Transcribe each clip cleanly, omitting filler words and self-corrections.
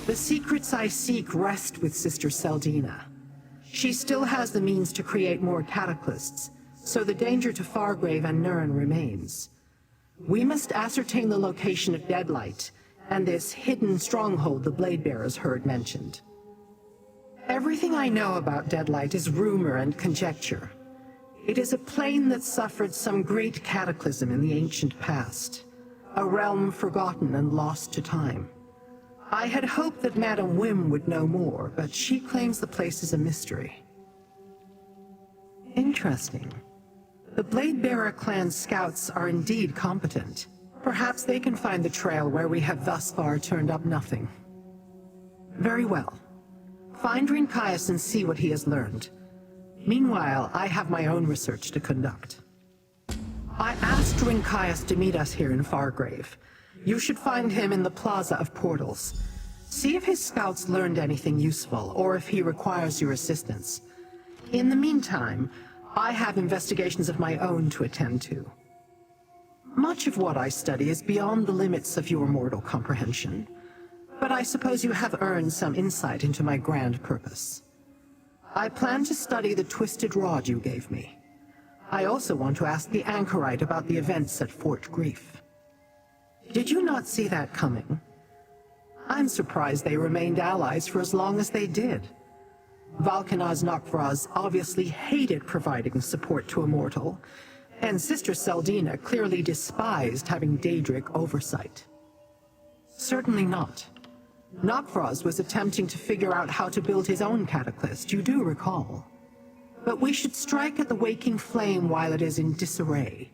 The secrets I seek rest with Sister Seldina. She still has the means to create more cataclysts, so the danger to Fargrave and Nuren remains. We must ascertain the location of Deadlight, and this hidden stronghold the Bladebearers heard mentioned. Everything I know about Deadlight is rumor and conjecture. It is a plane that suffered some great cataclysm in the ancient past, a realm forgotten and lost to time. I had hoped that Madam Wim would know more, but she claims the place is a mystery. Interesting. The Bladebearer clan's scouts are indeed competent. Perhaps they can find the trail where we have thus far turned up nothing. Very well. Find Rinkias and see what he has learned. Meanwhile, I have my own research to conduct. I asked Rinkias to meet us here in Fargrave. You should find him in the Plaza of Portals. See if his scouts learned anything useful, or if he requires your assistance. In the meantime, I have investigations of my own to attend to. Much of what I study is beyond the limits of your mortal comprehension, but I suppose you have earned some insight into my grand purpose. I plan to study the twisted rod you gave me. I also want to ask the Anchorite about the events at Fort Grief. Did you not see that coming? I'm surprised they remained allies for as long as they did. Valkanaz Nokvraz obviously hated providing support to a mortal, and Sister Seldina clearly despised having Daedric oversight. Certainly not. Nokvraz was attempting to figure out how to build his own cataclysm, you do recall. But we should strike at the waking flame while it is in disarray.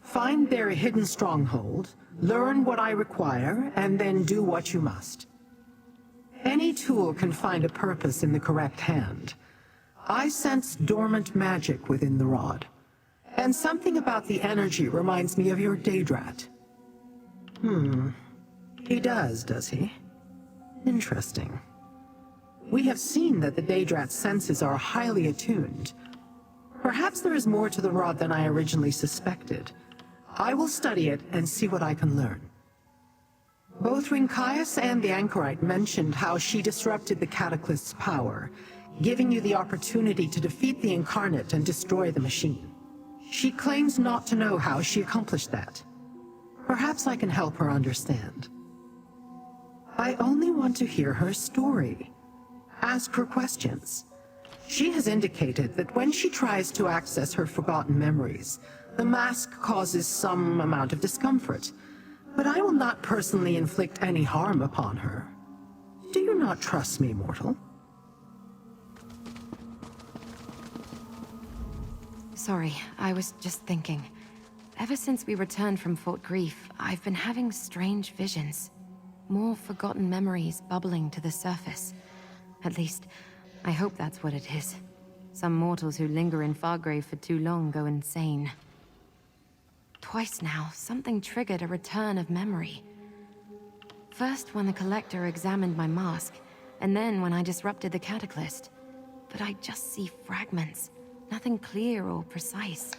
Find their hidden stronghold, learn what I require, and then do what you must. Any tool can find a purpose in the correct hand. I sense dormant magic within the rod, and something about the energy reminds me of your Daedrat. He does he? Interesting. We have seen that the Daedrat's senses are highly attuned. Perhaps there is more to the rod than I originally suspected. I will study it and see what I can learn. Both Rinkias and the Anchorite mentioned how she disrupted the Cataclyst's power, giving you the opportunity to defeat the Incarnate and destroy the machine. She claims not to know how she accomplished that. Perhaps I can help her understand. I only want to hear her story. Ask her questions. She has indicated that when she tries to access her forgotten memories, the mask causes some amount of discomfort, but I will not personally inflict any harm upon her. Do you not trust me, mortal? Sorry, I was just thinking. Ever since we returned from Fort Grief, I've been having strange visions. More forgotten memories bubbling to the surface. At least, I hope that's what it is. Some mortals who linger in Fargrave for too long go insane. Twice now, something triggered a return of memory. First when the Collector examined my mask, and then when I disrupted the Cataclysm. But I just see fragments, nothing clear or precise.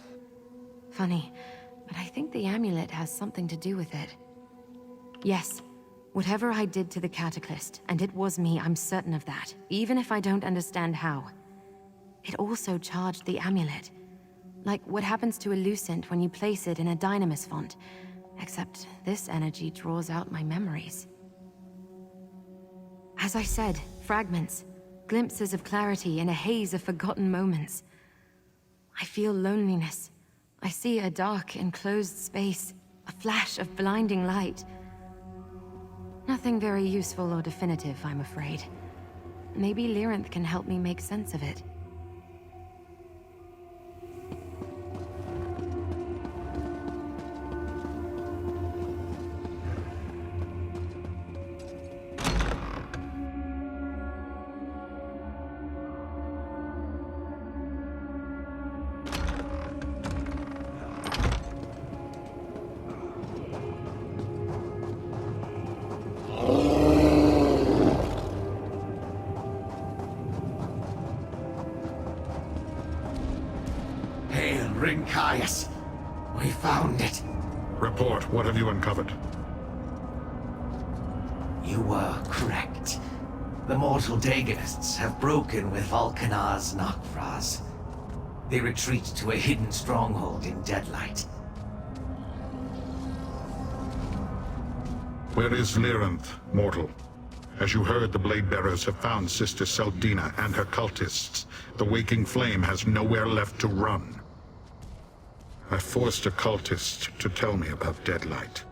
Funny, but I think the amulet has something to do with it. Yes, whatever I did to the Cataclysm, and it was me, I'm certain of that, even if I don't understand how. It also charged the amulet. Like what happens to a Lucent when you place it in a Dynamis font, except this energy draws out my memories. As I said, fragments, glimpses of clarity in a haze of forgotten moments. I feel loneliness. I see a dark, enclosed space, a flash of blinding light. Nothing very useful or definitive, I'm afraid. Maybe Lyrinth can help me make sense of it. Rinkias, we found it. Report, what have you uncovered? You were correct. The mortal Dagonists have broken with Vulcanar's Nok'Vraz. They retreat to a hidden stronghold in Deadlight. Where is Lyranth, mortal? As you heard, the Blade Bearers have found Sister Seldina and her cultists. The Waking Flame has nowhere left to run. I forced a cultist to tell me about Deadlight.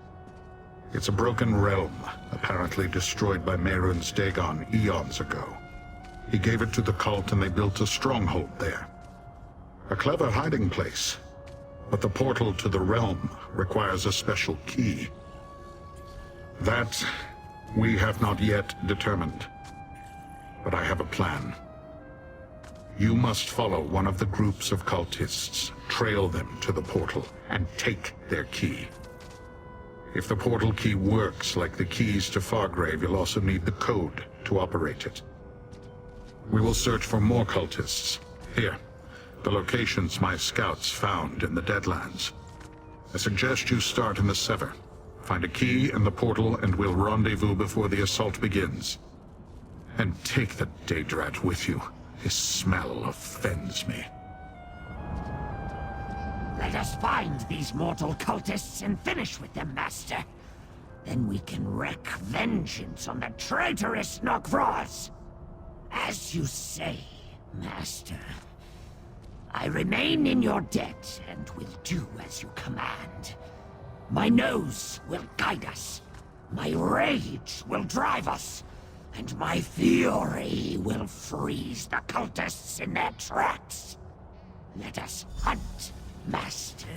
It's a broken realm, apparently destroyed by Mehrunes Dagon eons ago. He gave it to the cult and they built a stronghold there. A clever hiding place. But the portal to the realm requires a special key. That we have not yet determined. But I have a plan. You must follow one of the groups of cultists, trail them to the portal, and take their key. If the portal key works like the keys to Fargrave, you'll also need the code to operate it. We will search for more cultists. Here, the locations my scouts found in the Deadlands. I suggest you start in the Sever. Find a key in the portal and we'll rendezvous before the assault begins. And take the Daedrat with you. His smell offends me. Let us find these mortal cultists and finish with them, Master. Then we can wreak vengeance on the traitorous Nok'Vraz. As you say, Master. I remain in your debt and will do as you command. My nose will guide us. My rage will drive us. And my fury will freeze the cultists in their tracks. Let us hunt, Master.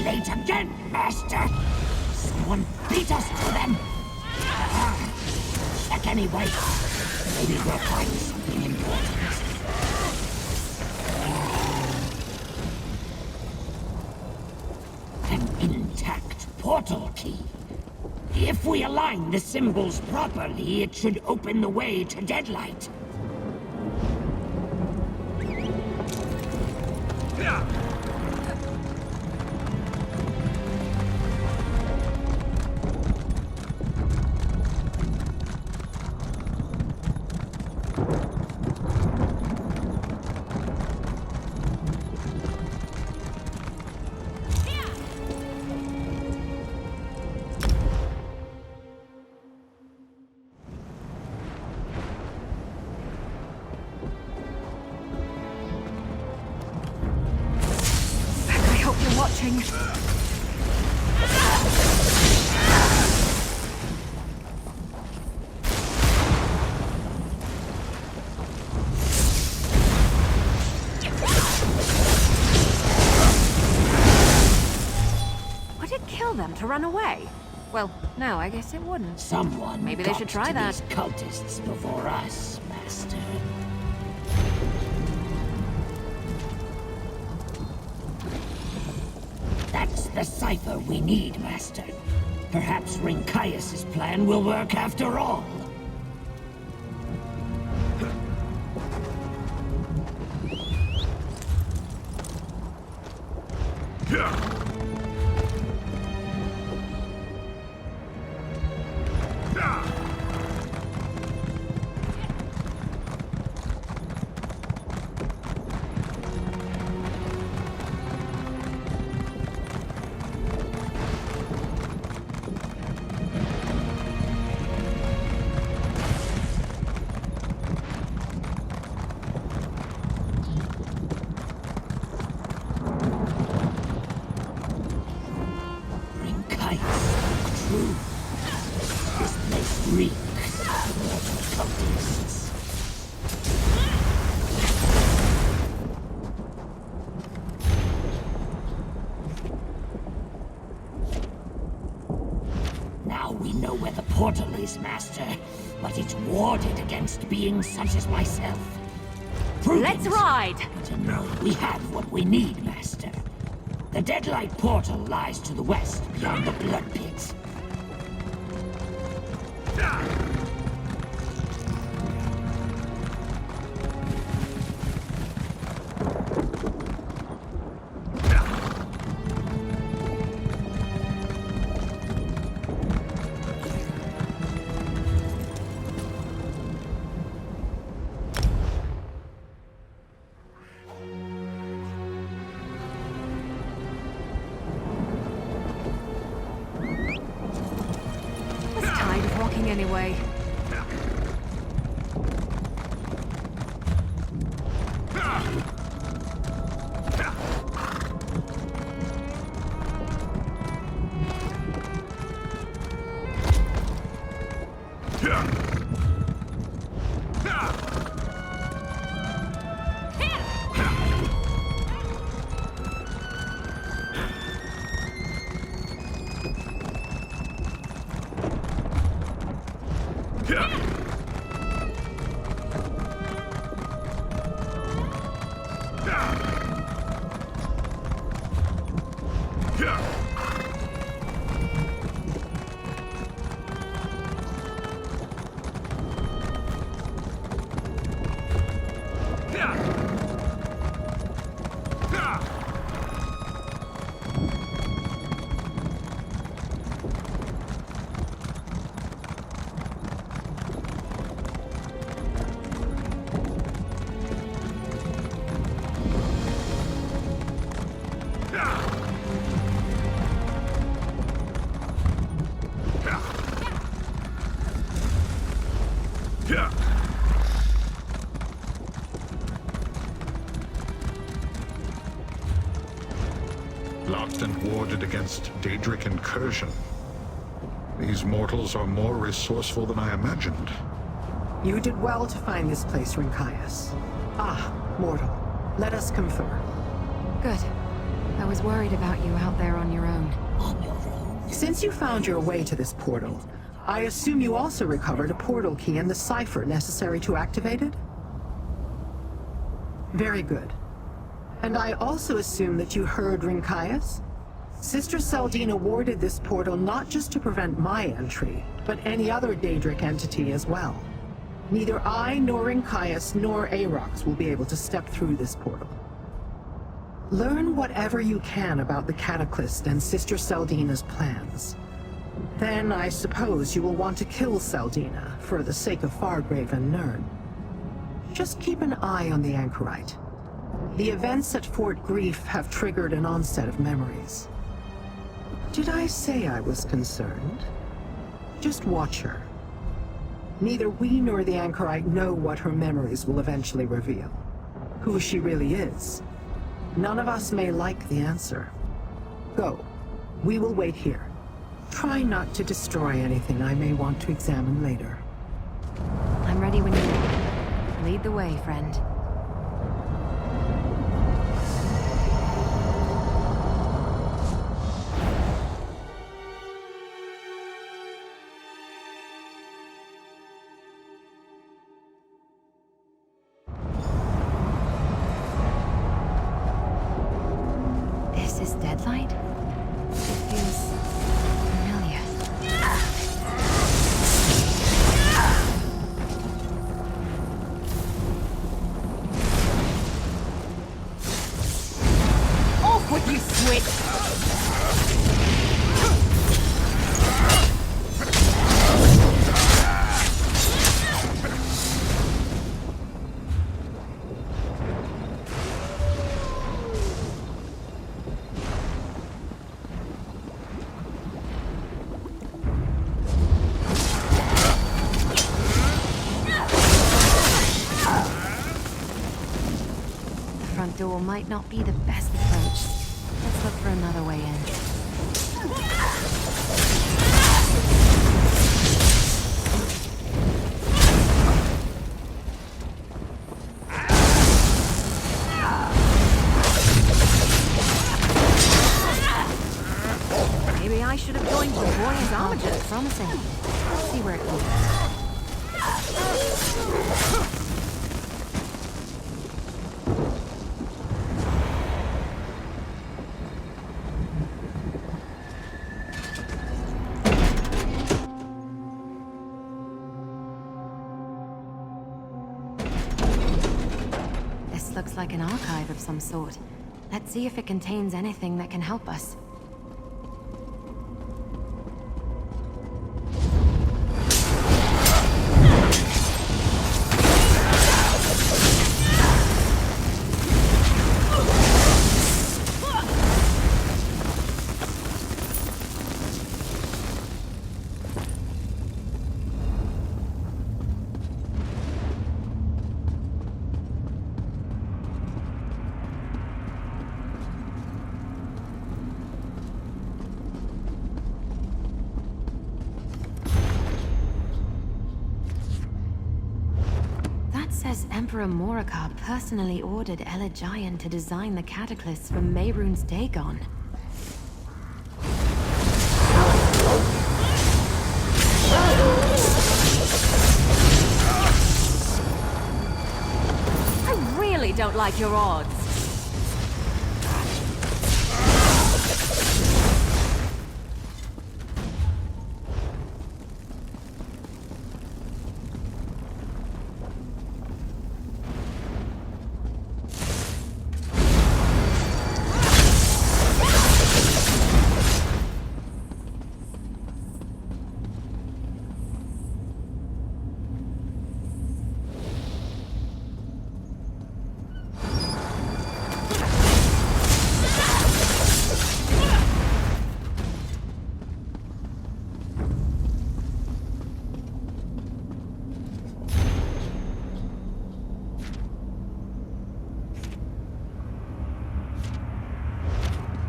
Late again, Master! Someone beat us to them! Check anyway. Maybe we'll find something important. An intact portal key. If we align the symbols properly, it should open the way to Deadlight. Watching. Would it kill them to run away? Well, no, I guess it wouldn't. Someone Maybe they should try that. These cultists before us, Master. That's the cipher we need, Master. Perhaps Rincaius's plan will work after all. cultists. Now we know where the portal is, Master, but it's warded against beings such as myself. Let's ride! To know we have what we need, Master. The Deadlight portal lies to the west, beyond the Blood Pits. Anyway. Locked and warded against Daedric incursion. These mortals are more resourceful than I imagined. You did well to find this place, Rinkias. Ah, mortal. Let us confer. Good. I was worried about you out there on your own. Since you found your way to this portal, I assume you also recovered a portal key and the cipher necessary to activate it? Very good. And I also assume that you heard Rinkias? Sister Seldine awarded this portal not just to prevent my entry, but any other Daedric entity as well. Neither I, nor Rinkias, nor Aarox will be able to step through this portal. Learn whatever you can about the Cataclysm and Sister Seldina's plans. Then I suppose you will want to kill Seldina for the sake of Fargrave and Nirn. Just keep an eye on the Anchorite. The events at Fort Grief have triggered an onset of memories. Did I say I was concerned? Just watch her. Neither we nor the Anchorite know what her memories will eventually reveal. Who she really is. None of us may like the answer. Go. We will wait here. Try not to destroy anything I may want to examine later. I'm ready when you are. Lead the way, friend. This is Deadlight? It feels familiar. Off with you, switch! Front door might not be the best approach. Let's look for another way in. promising. Let's see where it leads. This looks like an archive of some sort. Let's see if it contains anything that can help us. Says Emperor Moraka personally ordered Elegion to design the cataclysm for Mehrunes Dagon. I really don't like your odds.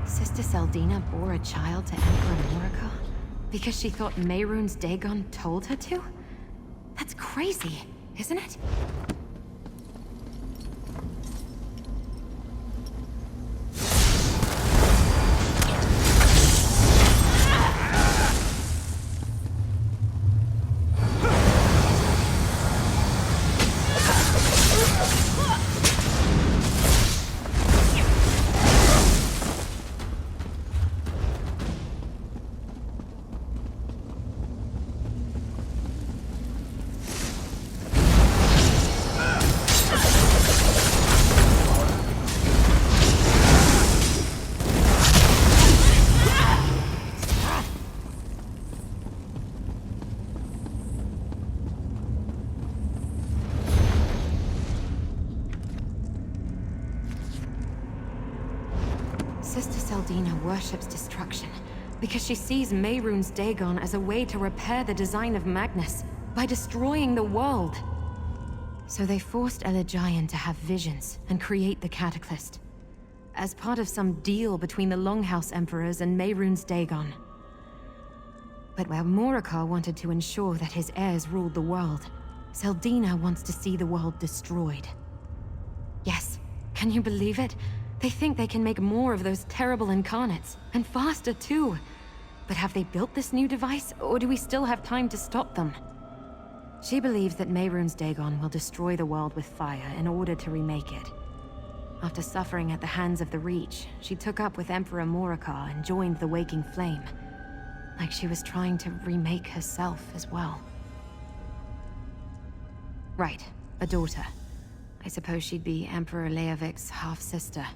Sister Seldina bore a child to Emperor Moraka because she thought Mehrunes Dagon told her to? That's crazy, isn't it? Sister Seldina worships destruction because she sees Mehrunes Dagon as a way to repair the design of Magnus by destroying the world. So they forced Elegion to have visions and create the Cataclysm as part of some deal between the Longhouse Emperors and Mehrunes Dagon. But where Moraka wanted to ensure that his heirs ruled the world, Seldina wants to see the world destroyed. Yes, can you believe it? They think they can make more of those terrible incarnates, and faster too. But have they built this new device, or do we still have time to stop them? She believes that Mehrunes Dagon will destroy the world with fire in order to remake it. After suffering at the hands of the Reach, she took up with Emperor Moraka and joined the Waking Flame. Like she was trying to remake herself as well. Right, a daughter. I suppose she'd be Emperor Leovik's half-sister.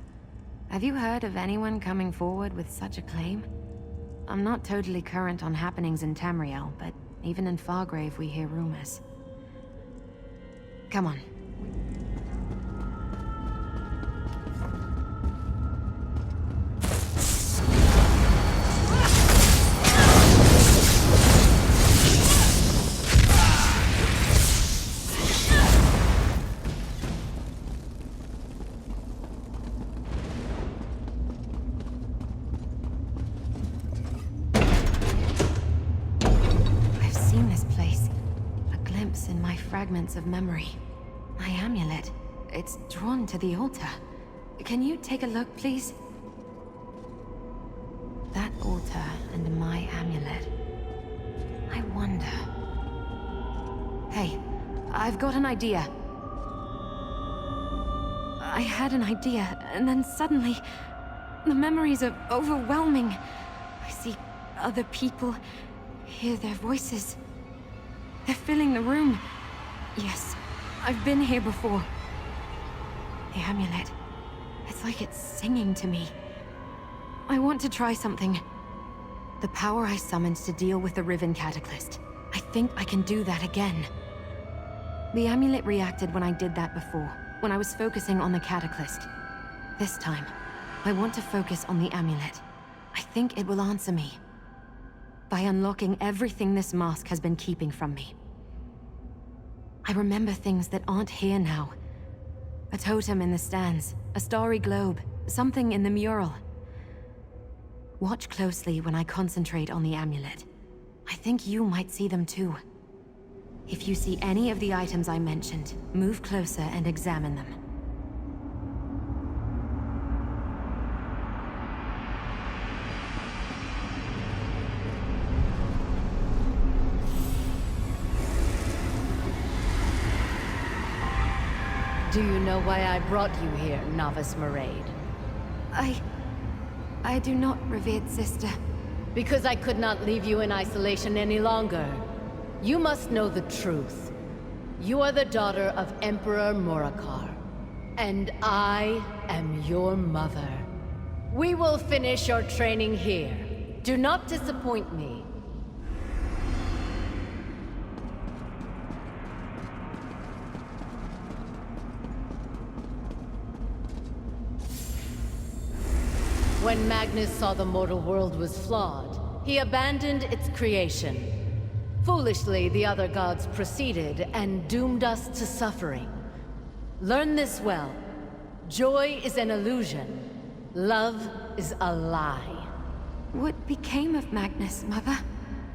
Have you heard of anyone coming forward with such a claim? I'm not totally current on happenings in Tamriel, but even in Fargrave we hear rumors. Come on. Fragments of memory. My amulet. It's drawn to the altar. Can you take a look, please? That altar and my amulet. I wonder... Hey, I've got an idea. I had an idea, and then suddenly... the memories are overwhelming. I see other people, hear their voices. They're filling the room. Yes, I've been here before. The amulet. It's like it's singing to me. I want to try something. The power I summoned to deal with the Riven Cataclysm. I think I can do that again. The amulet reacted when I did that before, when I was focusing on the Cataclysm. This time, I want to focus on the amulet. I think it will answer me. By unlocking everything this mask has been keeping from me. I remember things that aren't here now. A totem in the stands, a starry globe, something in the mural. Watch closely when I concentrate on the amulet. I think you might see them too. If you see any of the items I mentioned, move closer and examine them. Do you know why I brought you here, Novice Maraid? I do not, revered sister. Because I could not leave you in isolation any longer. You must know the truth. You are the daughter of Emperor Morakar. And I am your mother. We will finish your training here. Do not disappoint me. When Magnus saw the mortal world was flawed, he abandoned its creation. Foolishly, the other gods proceeded and doomed us to suffering. Learn this well. Joy is an illusion. Love is a lie. What became of Magnus, Mother?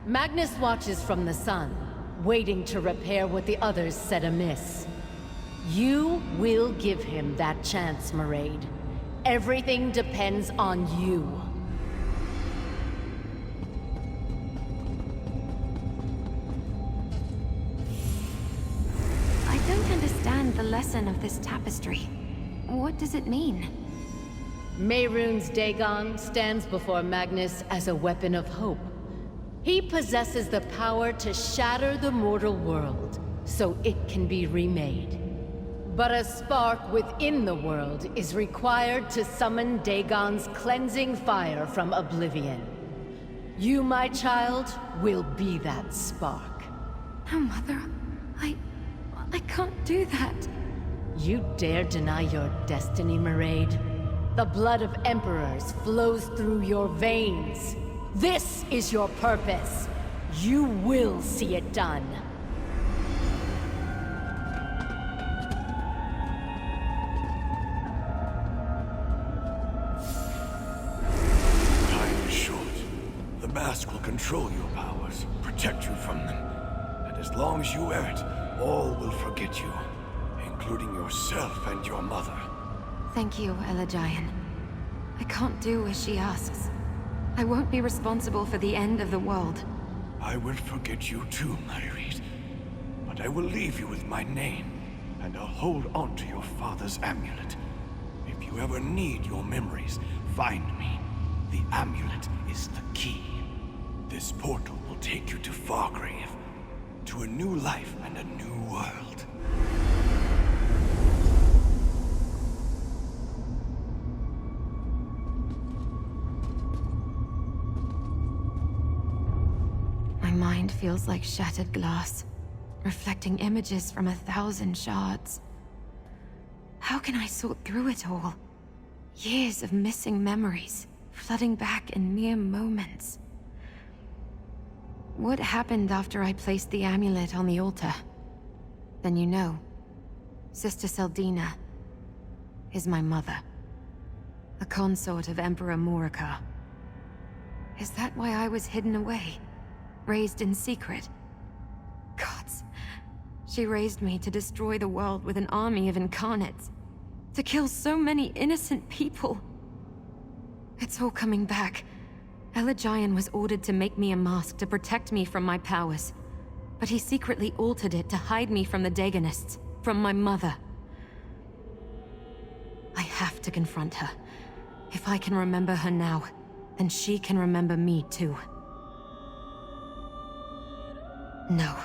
Magnus watches from the sun, waiting to repair what the others said amiss. You will give him that chance, Maraid. Everything depends on you. I don't understand the lesson of this tapestry. What does it mean? Mehrunes Dagon stands before Magnus as a weapon of hope. He possesses the power to shatter the mortal world, so it can be remade. But a spark within the world is required to summon Dagon's cleansing fire from oblivion. You, my child, will be that spark. No, Mother. I can't do that. You dare deny your destiny, Maraid? The blood of emperors flows through your veins. This is your purpose. You will see it done. Time is short. The mask will control your powers, protect you from them. And as long as you wear it, all will forget you, including yourself and your mother. Thank you, Elagian. I can't do as she asks. I won't be responsible for the end of the world. I will forget you too, Maraid. But I will leave you with my name, and I'll hold on to your father's amulet. If you ever need your memories, find me. The amulet is the key. This portal will take you to Fargrave, to a new life and a new world. My mind feels like shattered glass, reflecting images from 1,000 shards. How can I sort through it all? Years of missing memories, flooding back in mere moments. What happened after I placed the amulet on the altar? Then you know. Sister Seldina is my mother. A consort of Emperor Morakar. Is that why I was hidden away? Raised in secret? Gods. She raised me to destroy the world with an army of incarnates. To kill so many innocent people. It's all coming back. Elagion was ordered to make me a mask to protect me from my powers. But he secretly altered it to hide me from the Daganists, from my mother. I have to confront her. If I can remember her now, then she can remember me too. No.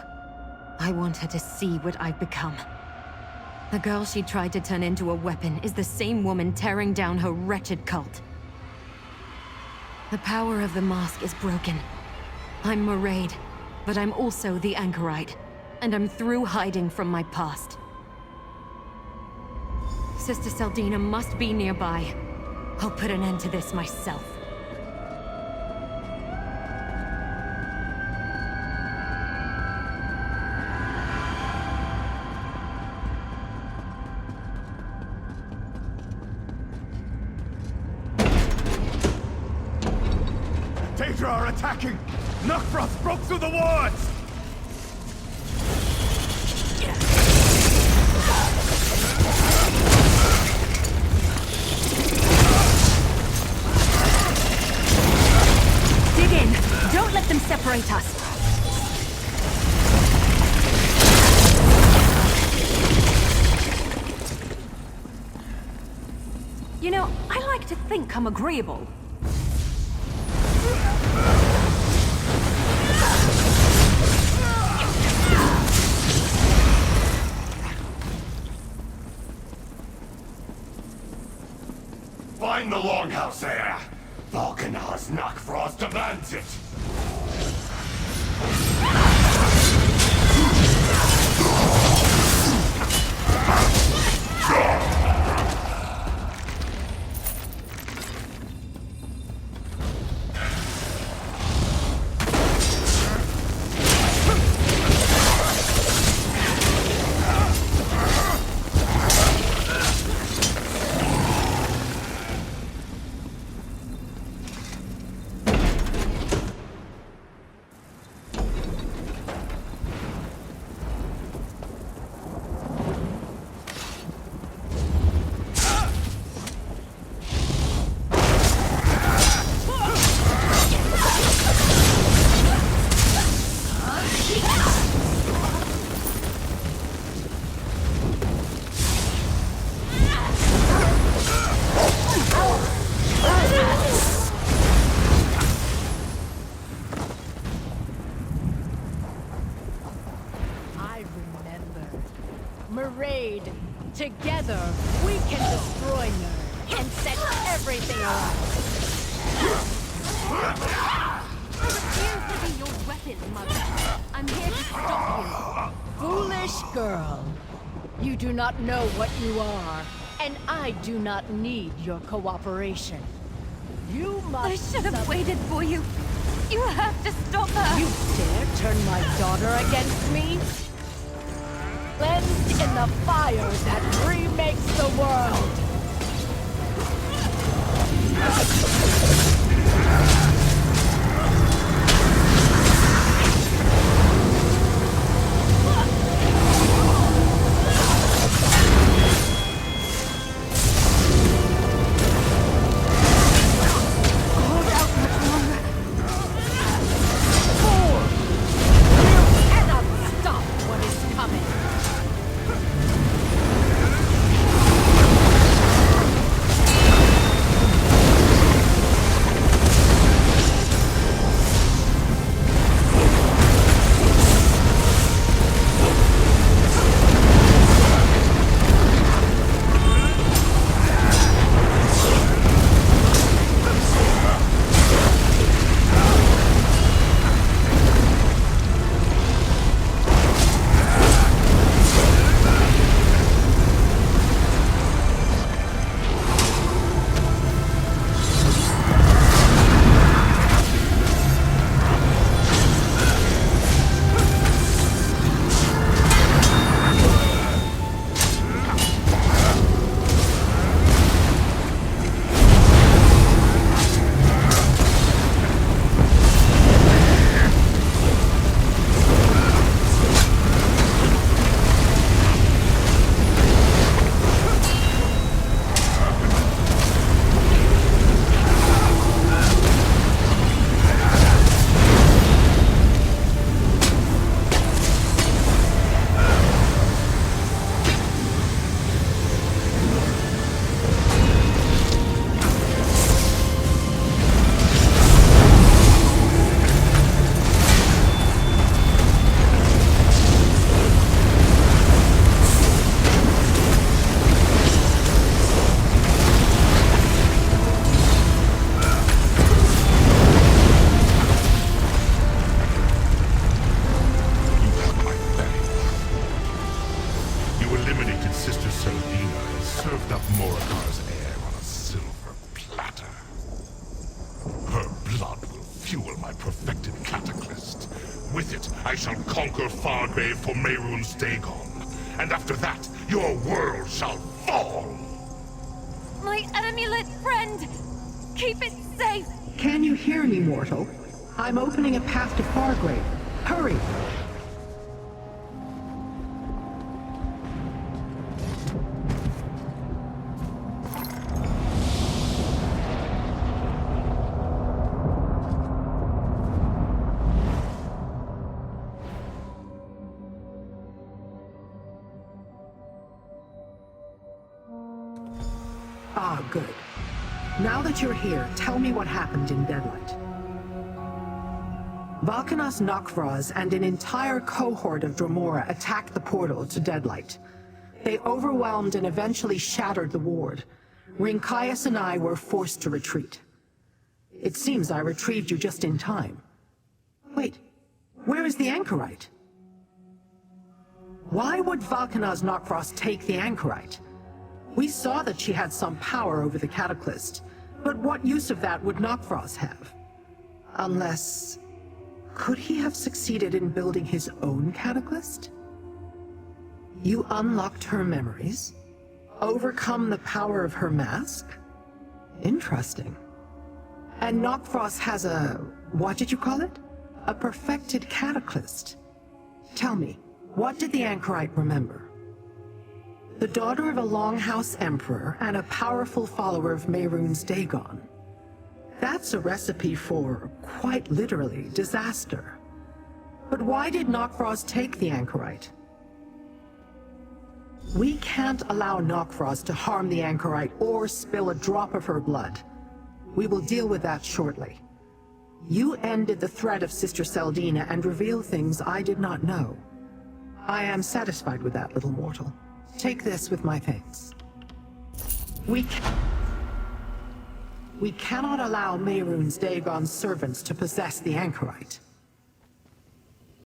I want her to see what I've become. The girl she tried to turn into a weapon is the same woman tearing down her wretched cult. The power of the mask is broken. I'm Mairead, but I'm also the Anchorite, and I'm through hiding from my past. Sister Seldina must be nearby. I'll put an end to this myself. Daedra are attacking! Nokfrost broke through the wards! Dig in! Don't let them separate us! You know, I like to think I'm agreeable. Find the longhouse there! Volcanar's Nokfrost demands it! Mairead, together we can destroy Nerd and set everything alight. I refuse to be your weapon, Mother. I'm here to stop you. Foolish girl. You do not know what you are, and I do not need your cooperation. You I must should have waited for you. You have to stop her. You dare turn my daughter against me? Cleansed in the fire that remakes the world! eliminated Sister Selvina and served up Morikar's heir on a silver platter. Her blood will fuel my perfected cataclysm. With it, I shall conquer Fargrave for Mehrunes Dagon. And after that, your world shall fall! My amulet friend! Keep it safe! Can you hear me, mortal? I'm opening a path to Fargrave. Hurry! Ah, good. Now that you're here, tell me what happened in Deadlight. Valkanas Nokvraz and an entire cohort of Dremora attacked the portal to Deadlight. They overwhelmed and eventually shattered the ward. Rinkaius and I were forced to retreat. It seems I retrieved you just in time. Wait, where is the Anchorite? Why would Valkanas Nokvraz take the Anchorite? We saw that she had some power over the Cataclysm, but what use of that would Nokvraz have? Unless... could he have succeeded in building his own Cataclysm? You unlocked her memories? Overcome the power of her mask? Interesting. And Nokvraz has a... what did you call it? A perfected Cataclysm. Tell me, what did the Anchorite remember? The daughter of a Longhouse Emperor and a powerful follower of Mehrunes Dagon. That's a recipe for, quite literally, disaster. But why did Nokvraz take the Anchorite? We can't allow Nokvraz to harm the Anchorite or spill a drop of her blood. We will deal with that shortly. You ended the threat of Sister Selvina and revealed things I did not know. I am satisfied with that, little mortal. Take this with my thanks. We cannot allow Mehrunes Dagon's servants to possess the Anchorite.